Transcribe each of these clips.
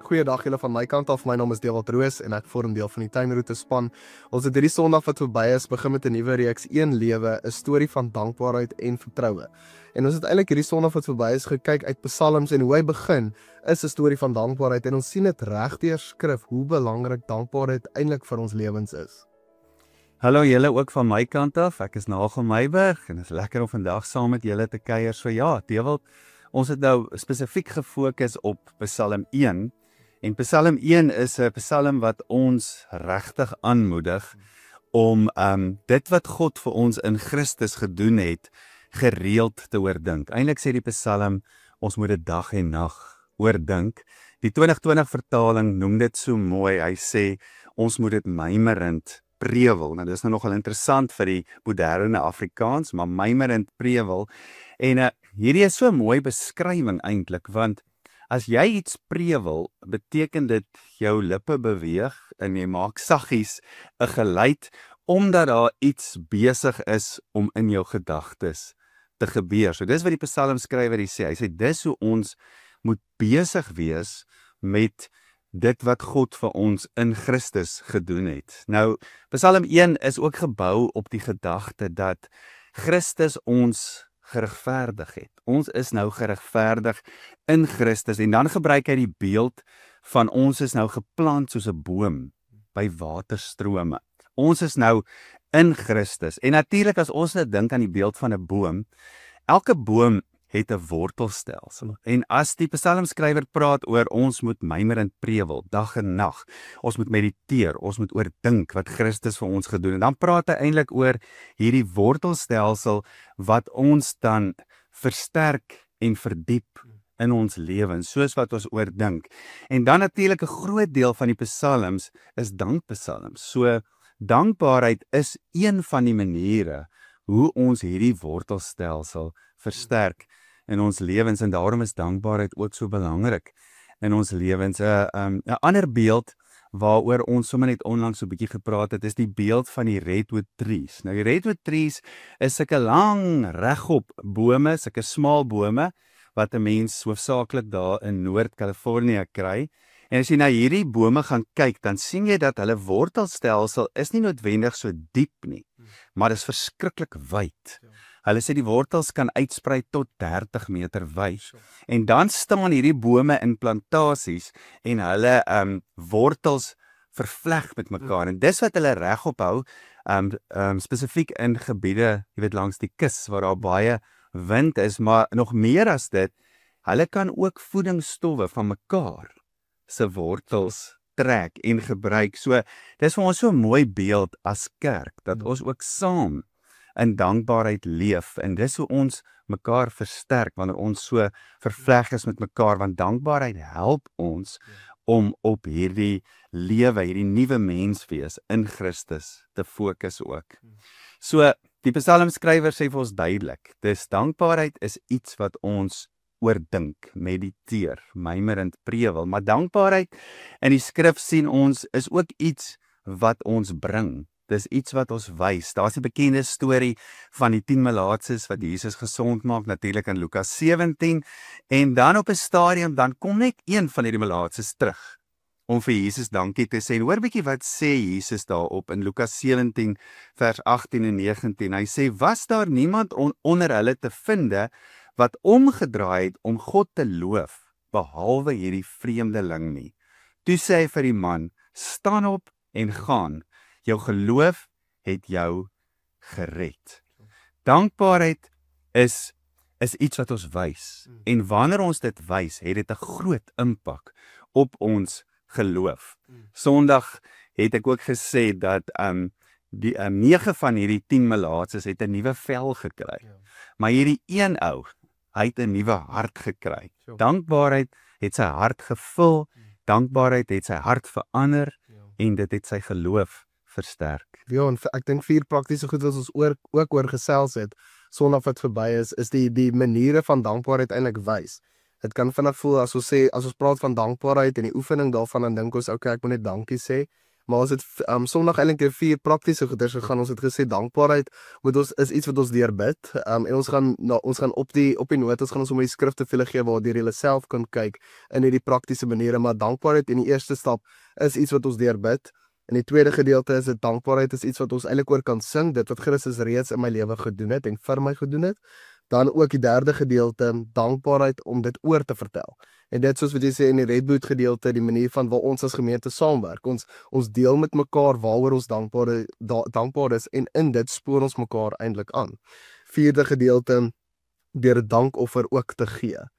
Goeiedag julle van my kant af. My naam is Dewald Roos en ek vorm deel van die tuinroete span. Ons het hierdie Sondag wat verby is begin met 'n nuwe reeks, Een Lewe, 'n storie van dankbaarheid en vertroue. En ons het eintlik hierdie Sondag wat verby is gekyk uit Psalms en hoe hy begin is 'n storie van dankbaarheid en ons sien dit regdeur skrif hoe belangrik dankbaarheid eintlik vir ons lewens is. Hallo julle ook van my kant af. Ek is Nagel Meiburg en dit is lekker om vandag saam met julle te kuier. So ja, Dewald, ons het nou spesifiek gefokus op Psalm 1. En Psalm 1 is 'n Psalm wat ons regtig aanmoedig om dit wat God vir ons in Christus gedoen het, gereeld te oordink. Eintlik sê die Psalm, ons moet dit dag en nag oordink. Die 2020 vertaling noem dit so mooi. Hy sê ons moet dit mymerend prewel. Nou dis nou nogal interessant vir die moderne Afrikaans, maar mymerend prewel. En hierdie is so 'n mooi beskrywing eintlik, want as jy iets prewel, beteken dit jou lippe beweeg en jy maak saggies 'n geluid omdat daar iets besig is om in jou gedagtes te gebeur. So dis wat die psalmskrywer sê. Hy sê dis hoe ons moet besig wees met dit wat God vir ons in Christus gedoen het. Nou, Psalm 1 is ook gebou op die gedagte dat Christus ons geregverdig het. Ons is nou geregverdig in Christus en dan gebruik hy die beeld van ons is nou geplant soos 'n boom by waterstrome. Ons is nou in Christus. En natuurlik as ons net dink aan die beeld van 'n boom, elke boom het 'n wortelstelsel. En as die psalmskrywer praat oor ons moet mymerend prewel, dag en nag, ons moet mediteer, ons moet oordink wat Christus vir ons gedoen het, dan praat hy eintlik oor hierdie wortelstelsel wat ons dan versterk en verdiep in ons lewens, soos wat ons oordink. En dan natuurlik 'n groot deel van die psalms is dankpsalms. So dankbaarheid is een van die maniere hoe ons hierdie wortelstelsel versterk in ons lewens en daarom is dankbaarheid ook so belangrik in ons lewens. 'n ander beeld waaroor ons sommer net onlangs so 'n bietjie gepraat het, is die beeld van die redwood trees. Nou die redwood trees is sulke lang regop bome, sulke smal bome wat 'n mens hoofsaaklik daar in Noord-Kalifornië kry. En as jy na hierdie bome gaan kyk, dan sien jy dat hulle wortelstelsel is nie noodwendig so diep nie, maar is verskriklik wyd. Hulle sê die wortels kan uitsprei tot 30 meter wyd. En dan staan hierdie bome in plantasies en hulle wortels vervleg met mekaar. En dis wat hulle regop hou, spesifiek in gebiede, jy weet, langs die kus waar daar baie wind is, maar nog meer as dit, hulle kan ook voedingsstowwe van mekaar se wortels trek en gebruik. So dis vir ons so 'n mooi beeld as kerk dat ons ook saam in dankbaarheid leef en dis hoe ons mekaar versterk wanneer ons so vervleg is met mekaar, want dankbaarheid help ons om op hierdie lewe, hierdie nuwe menswees in Christus te fokus ook. So die psalmskrywer sê vir ons duidelik, dis dankbaarheid is iets wat ons oordink, mediteer, mymerend prewel, maar dankbaarheid in die skrif sien ons is ook iets wat ons bring. Dis iets wat ons wys. Daar's 'n bekende storie van die 10 melaatses wat Jesus gesond maak, natuurlik in Lukas 17, en dan op 'n stadium dan kom net een van hierdie melaatses terug om vir Jesus dankie te sê. En hoor bietjie wat sê Jesus daarop in Lukas 17 vers 18 en 19. Hy sê, was daar niemand onder hulle te finde wat omgedraai het om God te loof, behalwe hierdie vreemdeling nie. Toe sê hy vir die man, staan op en gaan, jou geloof het jou gered. Dankbaarheid is iets wat ons wys, en wanneer ons dit wys, het dit 'n groot impak op ons geloof. Sondag het ek ook gesê dat die 9 van hierdie 10 melaatses het 'n nuwe vel gekry, maar hierdie een ou, hy het 'n nuwe hart gekry. Dankbaarheid het sy hart gevul, dankbaarheid het sy hart verander, en dit het sy geloof versterk. Ja, en ek dink 4 praktiese goed wat ons ook oor gesels het, Sondag wat verby is die maniere van dankbaarheid eintlik wys. Dit kan vinnig voel as ons praat van dankbaarheid en die oefening daarvan, dan dink ons, okay, ek moet net dankie sê, maar ons het Sondag eintlik 4 praktiese goeders gegaan. Ons het gesê dankbaarheid is iets wat ons deur bid. En ons gaan op die notas gaan ons om die skrifte vir julle gee waardeur julle self kan kyk in hierdie praktiese maniere, maar dankbaarheid in die eerste stap is iets wat ons deur bid. In die tweede gedeelte is dit dankbaarheid is iets wat ons eintlik oor kan sing, dit wat Christus reeds in my lewe gedoen het en vir my gedoen het. Dan ook die derde gedeelte, dankbaarheid om dit oor te vertel. En dit soos wat jy sê in die Redboot gedeelte, die manier van waar ons as gemeente saamwerk. Ons deel met mekaar waaroor ons dankbaar is en in dit spoor ons mekaar eintlik aan. Vierde gedeelte, deur 'n dankoffer ook te gee.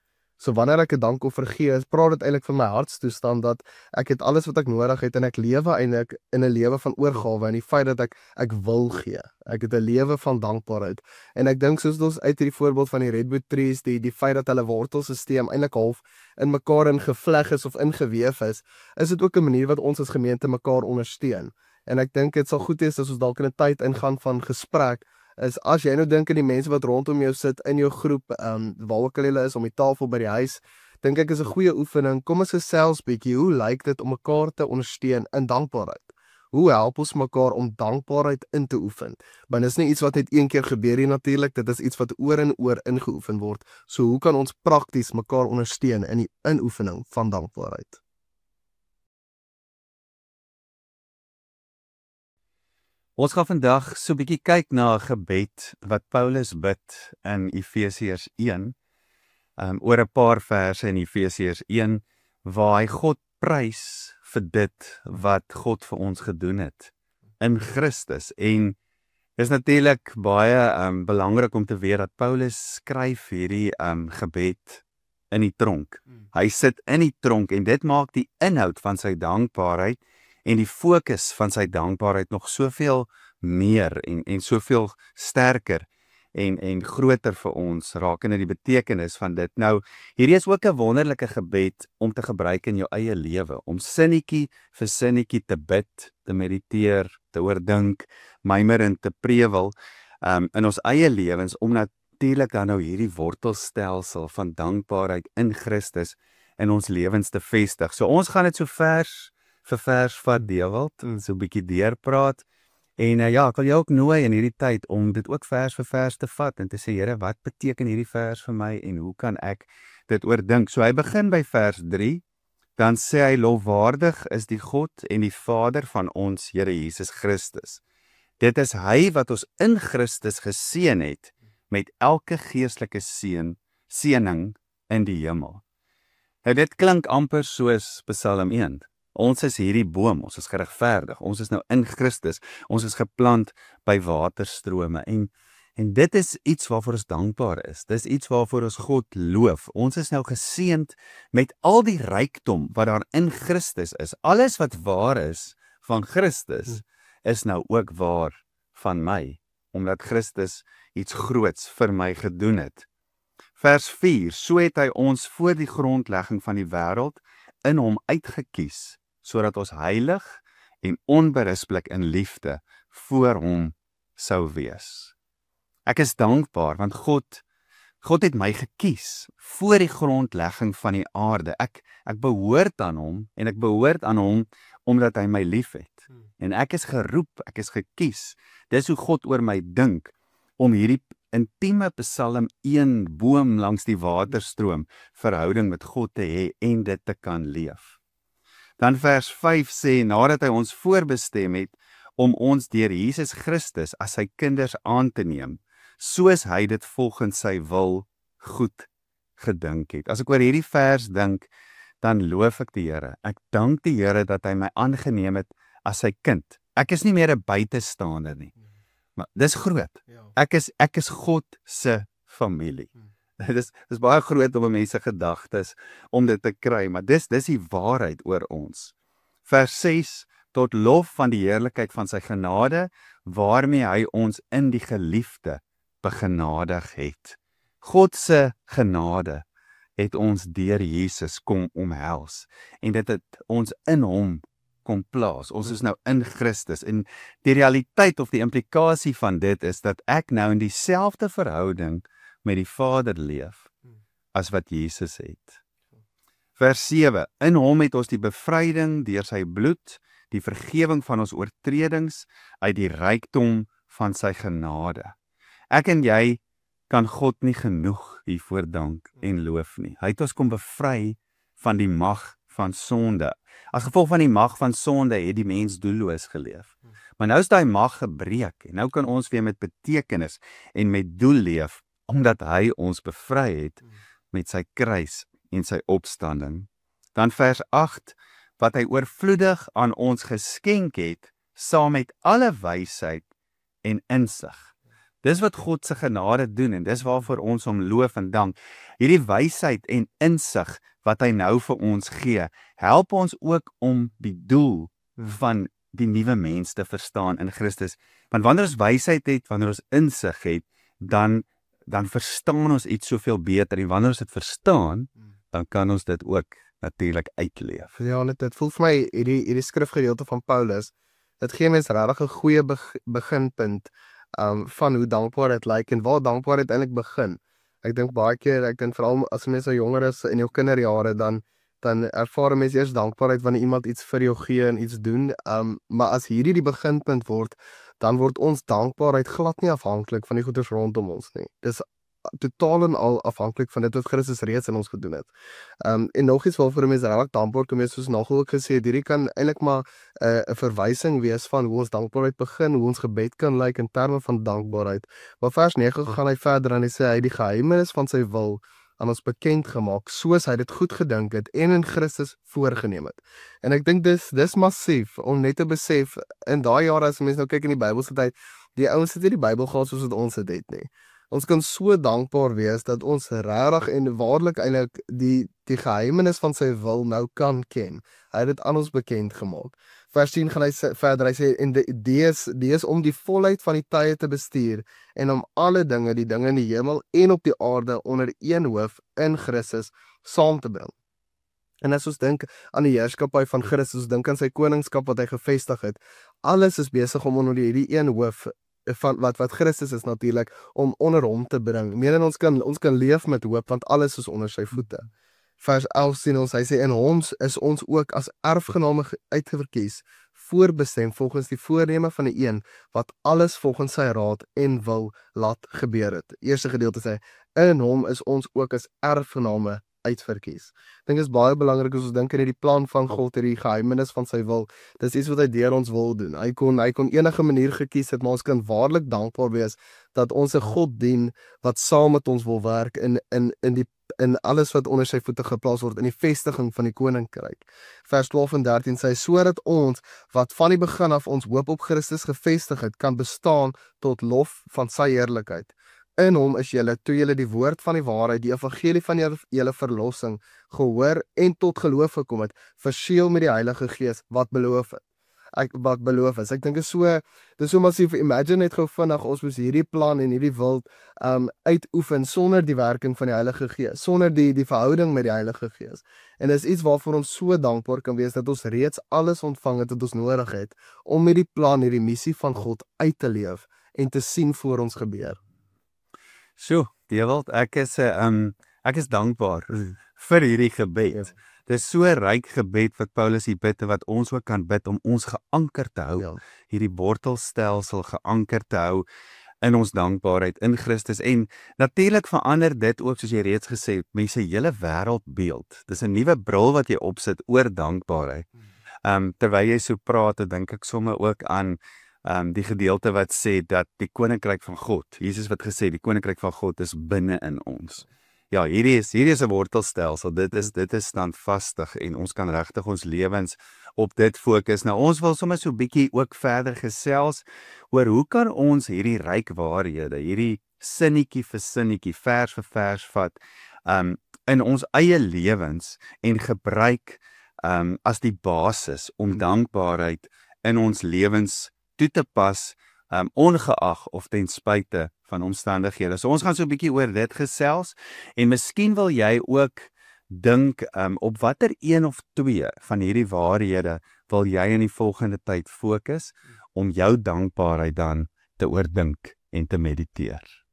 So wanneer ek 'n dankoffer gee, praat dit eintlik van my hartstoestand dat ek het alles wat ek nodig het en ek lewe eintlik in 'n lewe van oorgawe en die feit dat ek wil gee. Ek het 'n lewe van dankbaarheid. En ek dink soos ons uit hierdie voorbeeld van die Redwood trees, die feit dat hulle wortelstelsel eintlik half in mekaar ingevleg is of ingeweef is dit ook 'n manier wat ons as gemeente mekaar ondersteun. En ek dink dit sal goed wees as ons dalk in 'n tyd ingaan van gesprek, is as jy nou dink aan die mense wat rondom jou sit in jou groep, waar ook al julle is om die tafel by die huis, dink ek is 'n goeie oefening. Kom ons gesels bietjie, hoe lyk dit om mekaar te ondersteun in dankbaarheid? Hoe help ons mekaar om dankbaarheid in te oefen? Want dit is nie iets wat net een keer gebeur nie natuurlik, dit is iets wat oor en oor ingeoefen word. So hoe kan ons prakties mekaar ondersteun in die inoefening van dankbaarheid? Ons gaan vandag so 'n bietjie kyk na 'n gebed wat Paulus bid in Efesiërs 1, oor 'n paar verse in Efesiërs 1, waar hy God prys vir dit wat God vir ons gedoen het in Christus. En dis natuurlik baie belangrik om te weet dat Paulus skryf hierdie gebed in die tronk. Hy sit in die tronk en dit maak die inhoud van sy dankbaarheid en die fokus van sy dankbaarheid nog soveel meer en soveel sterker en groter vir ons rakende die betekenis van dit. Nou, hierdie is ook 'n wonderlike gebed om te gebruik in jou eie lewe, om sinnetjie vir sinnetjie te bid, te mediteer, te oordink, mymerend te prewel in ons eie lewens, om natuurlik dan nou hierdie wortelstelsel van dankbaarheid in Christus in ons lewens te vestig. So ons gaan dit so vers vir vers vat, Dewald, en so 'n bietjie deurpraat. En ja, ek wil jou ook nooi in hierdie tyd om dit ook vers vir vers te vat en te sê, Here, wat beteken hierdie vers vir my en hoe kan ek dit oordink? So hy begin by vers 3, dan sê hy, lofwaardig is die God en die Vader van ons Here Jesus Christus. Dit is hy wat ons in Christus geseën het met elke geestelike seëning in die hemel. Nou dit klink amper soos Psalm 1. Ons is hierdie boom, ons is geregverdig, ons is nou in Christus, ons is geplant by waterstrome en dit is iets waarvoor ons dankbaar is, dis iets waarvoor ons God loof. Ons is nou geseënd met al die rykdom wat daar in Christus is. Alles wat waar is van Christus is nou ook waar van my, omdat Christus iets groots vir my gedoen het. Vers 4, so het hy ons voor die grondlegging van die wêreld in hom uitgekies, sodat ons heilig en onberispelik in liefde voor hom sou wees. Ek is dankbaar, want God het my gekies voor die grondlegging van die aarde. Ek behoort aan hom, en ek behoort aan hom omdat hy my lief het. En ek is geroep, ek is gekies. Dis hoe God oor my dink, om hierdie intieme Psalm 1 boom langs die waterstroom verhouding met God te hê en dit te kan leef. Dan vers 5 sê, nadat hy ons voorbestem het om ons deur Jesus Christus as sy kinders aan te neem, soos hy dit volgens sy wil goed gedink het. As ek oor hierdie vers dink, dan loof ek die Here. Ek dank die Here dat hy my aangeneem het as sy kind. Ek is nie meer 'n buitestander nie. Maar dis groot. Ek is God se familie. Dit is baie groot om mense gedagtes om dit te kry, maar dis die waarheid oor ons. Vers 6, tot lof van die heerlikheid van sy genade, waarmee hy ons in die geliefde begenadig het. God se genade het ons deur Jesus kom omhels, en dit het ons in hom kom plaas. Ons is nou in Christus, en die realiteit of die implikasie van dit is dat ek nou in dieselfde verhouding met die Vader leef as wat Jesus het. Vers 7, in hom het ons die bevryding deur sy bloed, die vergewing van ons oortredings uit die rykdom van sy genade. Ek en jy kan God nie genoeg hiervoor dank en loof nie. Hy het ons kom bevry van die mag van sonde. As gevolg van die mag van sonde het die mens doelloos geleef. Maar nou is daai mag gebreek en nou kan ons weer met betekenis en met doel leef, omdat hy ons bevry het met sy kruis en sy opstanding. Dan vers 8, wat hy oorvloedig aan ons geskenk het, saam met alle wysheid en insig. Dis wat God se genade doen en dis waarvoor ons hom loof en dank. Hierdie wysheid en insig wat hy nou vir ons gee, help ons ook om die doel van die nuwe mens te verstaan in Christus. Want wanneer ons wysheid het, wanneer ons insig het, dan verstaan ons iets soveel beter en wanneer ons dit verstaan, dan kan ons dit ook natuurlik uitleef. Ja, dit voel vir my hierdie skrifgedeelte van Paulus, dit gee mens regtig 'n goeie beginpunt van hoe dankbaarheid lyk en waar dankbaarheid eintlik begin. Ek dink baie keer, veral as mens so jonger is in jou kinderjare, dan ervaar mens eers dankbaarheid wanneer iemand iets vir jou gee en iets doen, maar as hierdie die beginpunt word, dan word ons dankbaarheid glad nie afhanklik van die goeders rondom ons nie. Dis totaal en al afhanklik van dit wat Christus reeds in ons gedoen het. En nog iets waarvoor mense regtig dankbaar kan wees, soos Nagel ook gesê het, hierdie kan eintlik maar 'n verwysing wees van hoe ons dankbaarheid begin, hoe ons gebed kan lyk in terme van dankbaarheid. Maar vers 9 gaan hy verder en hy sê hy die geheimenis van sy wil aan ons bekend gemaak, soos hy dit goed gedink het en in Christus voorgenem het. En ek dink dis massief om net te besef in daai jare as mense nou kyk in die Bybelse tyd, die ouens het nie die Bybel gehad soos wat ons dit het nie. Ons kan so dankbaar wees dat ons regtig en waarlik eintlik die geheimenis van sy wil nou kan ken. Hy het dit aan ons bekend gemaak. Vers 10 gaan hy verder, hy sê, en die is om die volheid van die tye te bestuur, en om alle dinge, die dinge in die hemel en op die aarde, onder een hoof in Christus saam te bring. En as ons dink aan die heerskappy van Christus, dink aan sy koningskap wat hy gevestig het, alles is besig om onder hierdie een hoof van wat Christus is natuurlik, om onder hom te bring. Meer en ons kan leef met hoop, want alles is onder sy voete. Vers 11 sien ons, hy sê, en ons is ons ook as erfgename uitgeverkies, voorbestem volgens die voorneme van die een, wat alles volgens sy raad en wil laat gebeur het. Eerste gedeelte sê, in hom is ons ook as erfgename uitverkies. Ek dink dit is baie belangrik as ons dink in die plan van God, hierdie geheimenis van sy wil. Dis iets wat hy deur ons wil doen. Hy kon enige manier gekies het, maar ons kan waarlik dankbaar wees dat ons 'n God dien wat saam met ons wil werk in alles wat onder sy voete geplaas word in die vestiging van die koninkryk. Vers 12 en 13 sê, sodat ons wat van die begin af ons hoop op Christus gevestig het, kan bestaan tot lof van sy heerlikheid. In hom is julle, toe julle die woord van die waarheid, die evangelie van julle verlossing, gehoor en tot geloof gekom het, verseël met die Heilige Gees wat beloof is. Ek dink dit is so massief. Imagine net gou vinnig, ons moes hierdie plan en hierdie wil uitoefen sonder die werking van die Heilige Gees, sonder die verhouding met die Heilige Gees. En dis iets waarvoor ons so dankbaar kan wees, dat ons reeds alles ontvang het wat ons nodig het, om hierdie plan, hierdie missie van God uit te leef en te sien voor ons gebeur. So, Dewald, ek is dankbaar vir hierdie gebed. Ja. Dis so 'n ryk gebed wat Paulus hier bid, wat ons ook kan bid om ons geanker te hou. Ja. Hierdie wortelstelsel geanker te hou in ons dankbaarheid in Christus. En natuurlik verander dit ook, soos jy reeds gesê het, mense hele wêreldbeeld. Dis 'n nuwe bril wat jy opsit oor dankbaarheid. Terwyl jy so praat, dink ek sommer ook aan die gedeelte wat sê dat die koninkryk van God, Jesus wat gesê, die koninkryk van God is binne in ons. Ja, hierdie is 'n wortelstelsel, dit is standvastig en ons kan regtig ons lewens op dit fokus. Nou ons wil sommer so 'n bietjie ook verder gesels oor hoe kan ons hierdie ryk waarhede, hierdie sinnetjie vir sinnetjie, vers vir vers vat in ons eie lewens en gebruik as die basis om dankbaarheid in ons lewens toe te pas, ongeag of ten spyte van omstandighede. So ons gaan so 'n bietjie oor dit gesels, en miskien wil jy ook dink op watter een of twee van hierdie waarhede wil jy in die volgende tyd fokus om jou dankbaarheid dan te oordink en te mediteer.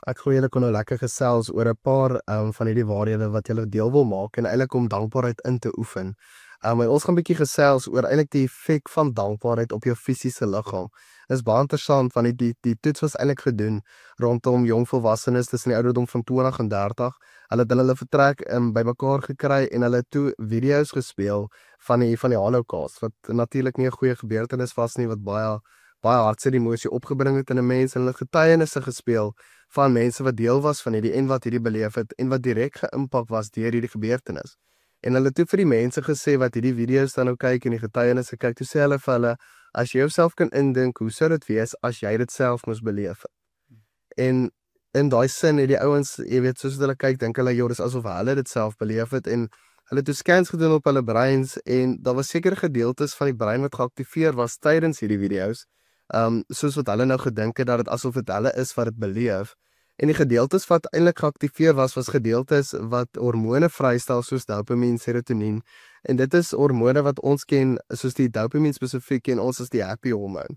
Ek glo julle kon nou lekker gesels oor 'n paar van hierdie waarhede wat julle deel wil maak en eintlik om dankbaarheid in te oefen. En ons gaan 'n bietjie gesels oor eintlik die effek van dankbaarheid op jou fisiese liggaam. Dis baie interessant want die toets was eintlik gedoen rondom jong volwassenes tussen die ouderdom van 20 en 30. Hulle het hulle vertrek bymekaar gekry en hulle het toe video's gespeel van die Holocaust wat natuurlik nie 'n goeie gebeurtenis was nie, wat baie hartseer emosie opgebring het in 'n mens, en hulle het getuienisse gespeel van mense wat deel was van hierdie en wat hierdie beleef het en wat direk geïmpak was deur hierdie gebeurtenis. En hulle het toe vir die mense gesê wat hierdie video's dan nou kyk en die getuienisse kyk, toe sê hulle vir hulle, as jy jouself kan indink, hoe sou dit wees as jy dit self moes beleef het? En in daai sin het die ouens, jy weet, soos hulle kyk, dink hulle, joh, dis asof hulle dit self beleef het, en hulle het toe scans gedoen op hulle breins en daar was sekere gedeeltes van die brein wat geaktiveer was tydens hierdie video's. Soos wat hulle nou gedink het dat dit asof dit hulle is wat dit beleef. En die gedeeltes wat eintlik geaktiveer was gedeeltes wat hormone vrystel soos dopamien, serotonien. En dit is hormone wat ons ken soos die dopamien spesifiek en ons is die happy hormone.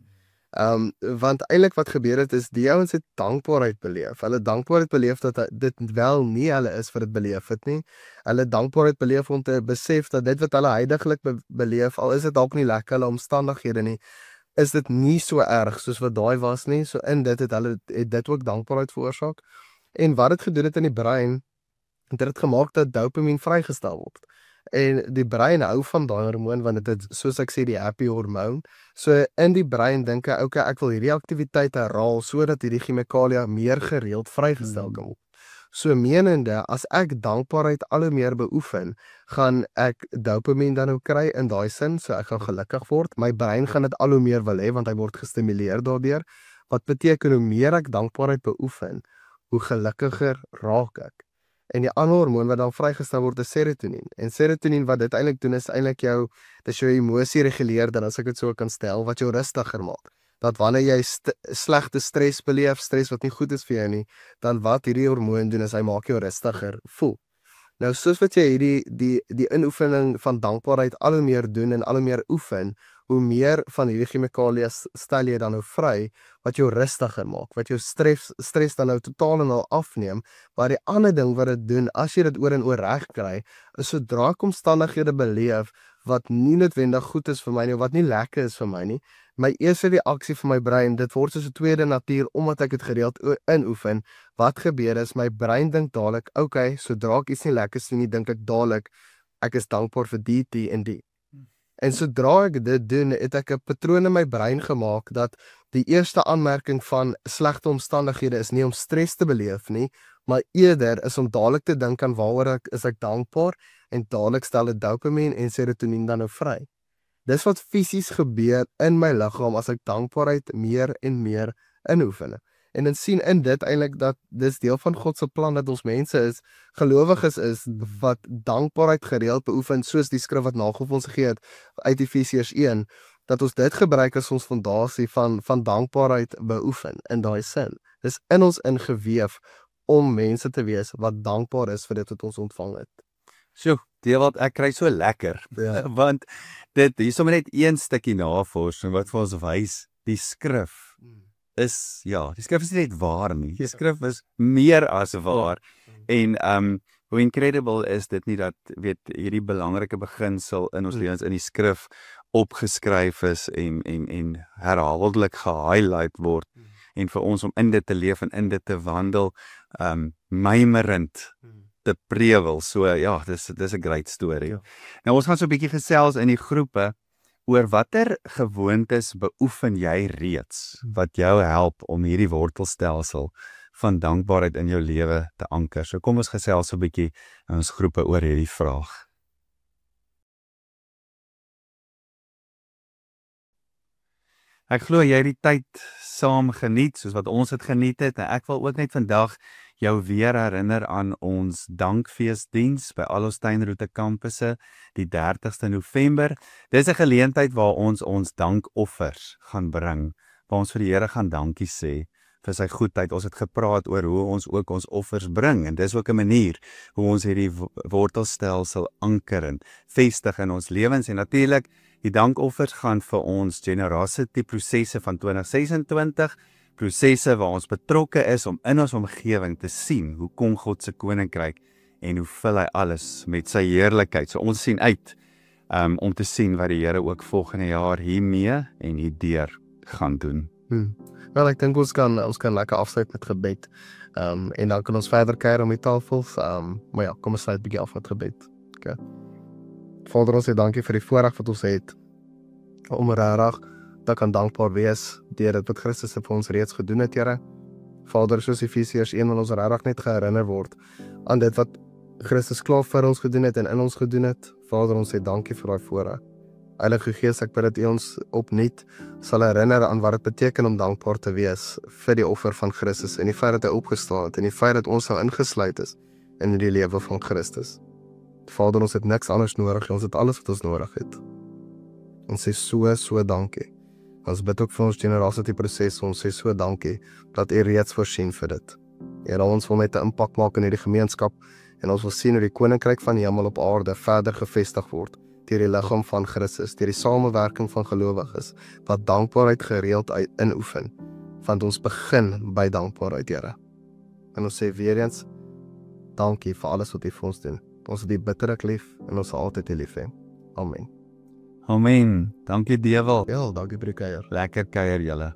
Want eintlik wat gebeur het is die ouens het dankbaarheid beleef. Hulle dankbaarheid beleef dat dit wel nie hulle is wat dit beleef het nie. Hulle dankbaarheid beleef om te besef dat dit wat hulle heidaglik beleef, al is dit dalk nie lekker hulle omstandighede nie, is dit nie so erg soos wat daai was nie. So in dit het dit ook dankbaarheid veroorsaak. En wat dit gedoen het in die brein, het dit gemaak dat dopamien vrygestel word. En die brein hou van daai hormoon want dit is, soos ek sê, die happy hormoon. So in die brein dink hy, okay, ek wil hierdie aktiwiteit herhaal sodat hierdie chemikalia meer gereeld vrygestel kan word. So menende, as ek dankbaarheid al hoe meer beoefen, gaan ek dopamien dan ook kry in daai sin, so ek gaan gelukkig word. My brein gaan dit al hoe meer wil hê want hy word gestimuleer daardeur. Wat beteken hoe meer ek dankbaarheid beoefen, hoe gelukkiger raak ek. En die ander hormoon wat dan vrygestel word is serotonien. En serotonien wat dit eintlik doen is eintlik jou emosie reguleer, dan as ek dit so kan stel, wat jou rustiger maak. Dat wanneer jy slegte stres beleef, stres wat nie goed is vir jou nie, dan wat hierdie hormoon doen is hy maak jou rustiger voel. Nou soos wat jy die inoefening van dankbaarheid al hoe meer doen en al hoe meer oefen, hoe meer van hierdie chemikalia stel jy dan nou vry, wat jou rustiger maak, wat jou stres dan nou totaal en al afneem. Maar die ander ding wat dit doen, as jy dit oor en oor reg kry, is sodra ek omstandighede beleef wat nie noodwendig goed is vir my nie, of wat nie lekker is vir my nie, my eerste reaksie van my brein, dit word soos 'n tweede natuur, omdat ek dit gereeld inoefen. Wat gebeur is, my brein dink dadelik, okay, sodra ek iets nie lekker sien nie, dink ek dadelik, ek is dankbaar vir die en die. En sodra ek dit doen, het ek 'n patroon in my brein gemaak, dat die eerste aanmerking van slegte omstandighede is nie om stres te beleef nie, maar eerder is om dadelik te dink aan waaroor ek dankbaar, en dadelik stel dit dopamien en serotonien dan nou vry. Dis wat fisies gebeur in my liggaam as ek dankbaarheid meer en meer inoefen. En dan sien in dit eintlik dat dis deel van God se plan dat ons mense is, gelowiges is, wat dankbaarheid gereeld beoefen, soos die skrif wat Nagel vir ons gegee het uit Efesiërs 1, dat ons dit gebruik as ons fondasie van dankbaarheid beoefen in daai sin. Dis in ons ingeweef om mense te wees wat dankbaar is vir dit wat ons ontvang het. So, wat ek kry so lekker, want hier is sommer net een stukkie navorsing wat vir ons wys, die skrif is, die skrif is nie net waar nie, die skrif is meer as waar, en hoe incredible is dit nie dat, hierdie belangrike beginsel in ons lewens in die skrif opgeskryf is en herhaaldelik gehighlight word, en vir ons om in dit te leef en in dit te wandel, mymerend te prewel. So dis 'n great story. Nou ons gaan so 'n bietjie gesels in die groepe oor watter gewoontes beoefen jy reeds wat jou help om hierdie wortelstelsel van dankbaarheid in jou lewe te anker. So kom ons gesels so 'n bietjie in ons groepe oor hierdie vraag. Ek glo jy het die tyd saam geniet soos wat ons dit geniet het, en ek wil ook net vandag jou weer herinner aan ons dankfeesdiens by al ons tuinroete kampusse die 30ste November. Dis 'n geleentheid waar ons dankoffers gaan bring, waar ons vir die Here gaan dankie sê vir sy goedheid. Ons het gepraat oor hoe ons ook ons offers bring, en dis ook 'n manier hoe ons hierdie wortelstelsel anker en vestig in ons lewens. En natuurlik, die dankoffers gaan vir ons generosity prosesse van 2026 prosesse waar ons betrokke is om in ons omgewing te sien hoe kom God se koninkryk en hoe vul hy alles met sy heerlikheid. So ons sien uit om te sien wat die Here ook volgende jaar hiermee en hierdeur gaan doen. Wel, ek dink ons kan lekker afsluit met gebed. En dan kan ons verder kuier om die tafels. Maar ja, kom ons sluit 'n bietjie af met gebed. Okay. Vader, ons sê dankie vir die voorreg wat ons het om regtig te kan dankbaar wees deur dit wat Christus vir ons reeds gedoen het, Here. Vader, soos Efesiërs 1 wil ons regtig net herinner word aan dit wat Christus klaar vir ons gedoen het en in ons gedoen het. Vader, ons sê dankie vir daai voorreg. Heilige Gees, ek bid dat U ons opnuut sal herinner aan wat dit beteken om dankbaar te wees vir die offer van Christus en die feit dat hy opgestaan het en die feit dat ons nou ingesluit is in die lewe van Christus. Vader, ons het niks anders nodig, ons het alles wat ons nodig het. Ons sê so dankie. Ons bid ook vir ons generosity proses, ons sê so dankie dat U reeds voorsien vir dit. Here, ons wil net 'n impak maak in hierdie gemeenskap en ons wil sien hoe die koninkryk van die hemel op aarde verder gevestig word deur die liggaam van Christus, deur die samewerking van gelowiges wat dankbaarheid gereeld inoefen. Want ons begin by dankbaarheid, Here. En ons sê weer eens dankie vir alles wat U vir ons doen. Ons het U bitterlik lief en ons sal altyd U lief hê. Amen. Amen. Dankie Dewald. Ja, dankie vir die kuier. Lekker kuier julle.